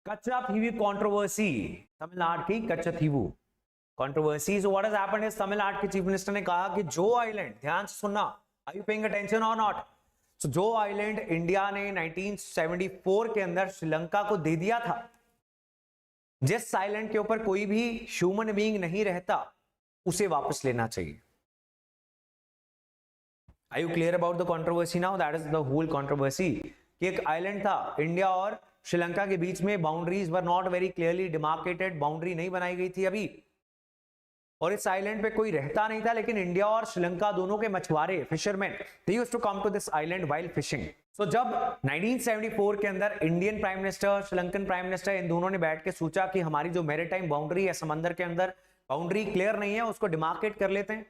Katchatheevu controversy, Tamil Nadu की Katchatheevu controversy. So what has happened is Tamil Nadu के chief minister ने कहा कि जो आइलैंड, ध्यान से सुनना, आर यू पेइंग अटेंशन और नॉट, सो जो आइलैंड इंडिया ने 1974 के अंदर श्रीलंका को दे दिया था, जिस आइलैंड के ऊपर कोई भी ह्यूमन बीइंग नहीं रहता, उसे वापस लेना चाहिए। Are you clear about the controversy now? That is the whole controversy. कि एक आइलैंड था इंडिया और श्रीलंका के बीच में, boundaries were not very clearly demarcated, boundary नहीं बनाई गई थी अभी, और इस आइलैंड पे कोई रहता नहीं था, लेकिन इंडिया और श्रीलंका दोनों के मछुआरे, fishermen, they used to come to this island while fishing. So जब 1974 के अंदर Indian prime minister, Sri Lankan prime minister, इन दोनों ने बैठ के सोचा कि हमारी जो मैरीटाइम बाउंड्री है, समंदर के अंदर बाउंड्री क्लियर नहीं है, उसको डिमार्केट कर लेते हैं,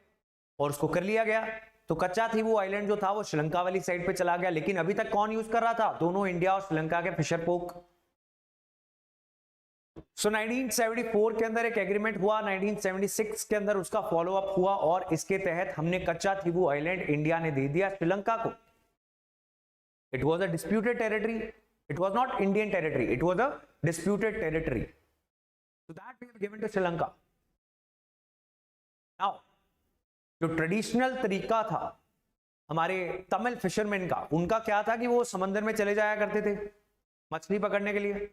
और उसको कर लिया गया। तो कच्चाथीवू आइलैंड जो था वो श्रीलंका वाली साइड पे चला गया, लेकिन अभी तक कौन यूज कर रहा था? दोनों इंडिया और श्रीलंका के फिशर पोक। सो 1974 के अंदर एक एग्रीमेंट हुआ, 1976 के अंदर उसका फॉलो अप हुआ, और इसके तहत हमने कच्चाथीवू आइलैंड इंडिया ने दे दिया श्रीलंका को। It was a disputed territory, it was not Indian territory, it was a disputed territory, so that we have given to Sri Lanka. Now जो ट्रेडिशनल तरीका था हमारे तमिल फिशरमैन का, उनका क्या था कि वो समंदर में चले जाया करते थे मछली पकड़ने के लिए।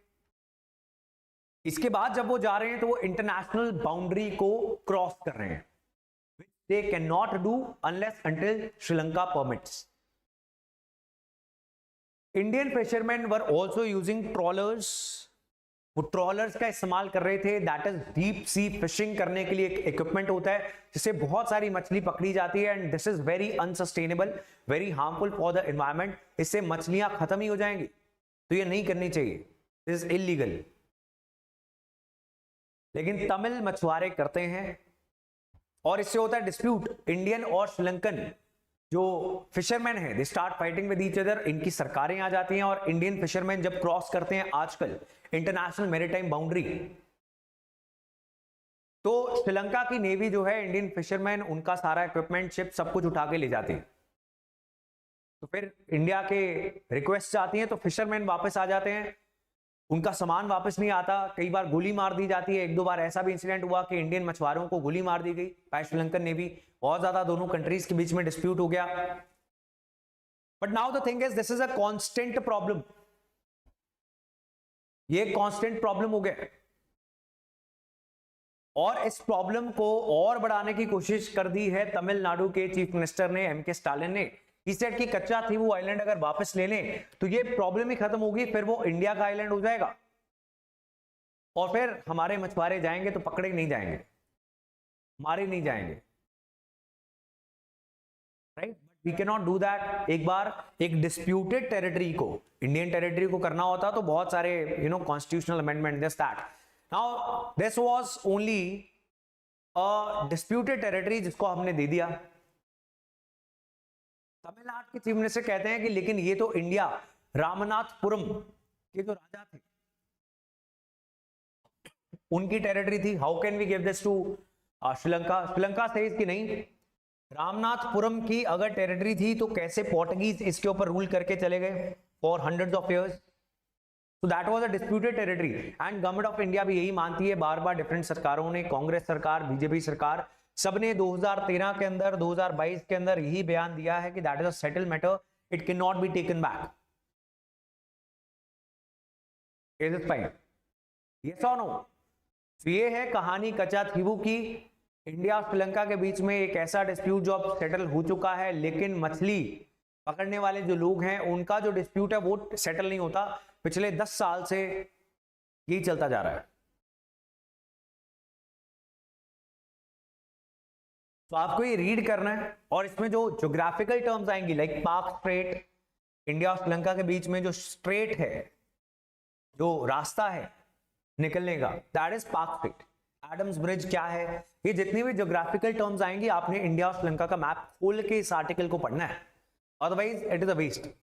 इसके बाद जब वो जा रहे हैं तो वो इंटरनेशनल बाउंड्री को क्रॉस कर रहे हैं, which they cannot do unless until Sri Lanka permits. Indian fishermen were also using trawlers. वो ट्रॉलर्स का इस्तेमाल कर रहे थे, that is deep sea fishing करने के लिए एक इक्विपमेंट होता है जिससे बहुत सारी मछली पकड़ी जाती है, and this is very unsustainable, very harmful for the environment. इससे मछलियां खत्म ही हो जाएंगी, तो ये नहीं करनी चाहिए, दिस इज इलीगल। लेकिन तमिल मछुआरे करते हैं, और इससे होता है डिस्प्यूट। इंडियन और श्रीलंकन जो फिशरमैन है, they start fighting with each other, इनकी सरकारें आ जाती हैं, और इंडियन फिशरमैन जब क्रॉस करते हैं आजकल इंटरनेशनल मैरीटाइम बाउंड्री, तो श्रीलंका की नेवी जो है, इंडियन फिशरमैन उनका सारा इक्विपमेंट, शिप, सब कुछ उठा के ले जाते हैं। तो फिर इंडिया के रिक्वेस्ट आती हैं, तो फिशरमैन वापस आ जाते हैं, उनका सामान वापस नहीं आता, कई बार गोली मार दी जाती है। एक दो बार ऐसा भी इंसिडेंट हुआ कि इंडियन मछुआरों को गोली मार दी गई बाय श्रीलंकन नेवी, बहुत ज्यादा दोनों कंट्रीज के बीच में डिस्प्यूट हो गया। But now the thing is, this is a constant problem, ये कांस्टेंट प्रॉब्लम हो गया, और इस प्रॉब्लम को और बढ़ाने की कोशिश कर दी है तमिलनाडु के चीफ मिनिस्टर ने, एम के स्टालिन ने। He said कि कच्चाथीवू आइलैंड अगर वापस ले लें तो ये प्रॉब्लम ही खत्म होगी, फिर वो इंडिया का आइलैंड हो जाएगा, और फिर हमारे मछुआरे जाएंगे तो पकड़े नहीं जाएंगे, मारे नहीं जाएंगे, right? But we can not do that. एक बार एक डिस्प्यूटेड टेरिटरी को, इंडियन टेरिटरी को करना होता तो बहुत सारे constitutional amendment, this that. Now this was only a disputed territory जिसको हमने दे दिया। तमिलनाडु के चीफ मिनिस्टर कहते हैं कि लेकिन ये तो इंडिया, रामनाथपुरम के जो राजा थे उनकी टेरिटरी थी, how can we give this to Sri Lanka? Sri Lanka से इसकी नहीं, रामनाथपुरम की अगर टेरिटरी थी तो कैसे पोर्टुगीज इसके ऊपर रूल करके चले गए for hundreds of years? So that was a disputed territory, and government of India भी यही मानती है। बार बार डिफरेंट सरकारों ने, कांग्रेस सरकार, बीजेपी सरकार, सबने 2013 के अंदर, 2022 के अंदर यही बयान दिया है कि that is a settled matter, it can not be taken back. Is it fine? Yes और नो? ये है कहानी कच्चाथीवू की। इंडिया और श्रीलंका के बीच में एक ऐसा डिस्प्यूट जो अब सेटल हो चुका है, लेकिन मछली पकड़ने वाले जो लोग हैं उनका जो डिस्प्यूट है वो सेटल नहीं होता। पिछले 10 साल से यही चलता जा रहा है। तो आपको ये रीड करना है, और इसमें जो ज्योग्राफिकल टर्म्स आएंगी लाइक पाक स्ट्रेट, इंडिया और श्रीलंका के बीच में जो स्ट्रेट है, जो रास्ता है निकलने का, दैट इज पाक स्ट्रेट। एडम्स ब्रिज क्या है, ये जितनी भी ज्योग्राफिकल टर्म्स आएंगी आपने इंडिया और श्रीलंका का मैप खोल के इस आर्टिकल को पढ़ना है, otherwise it is a waste.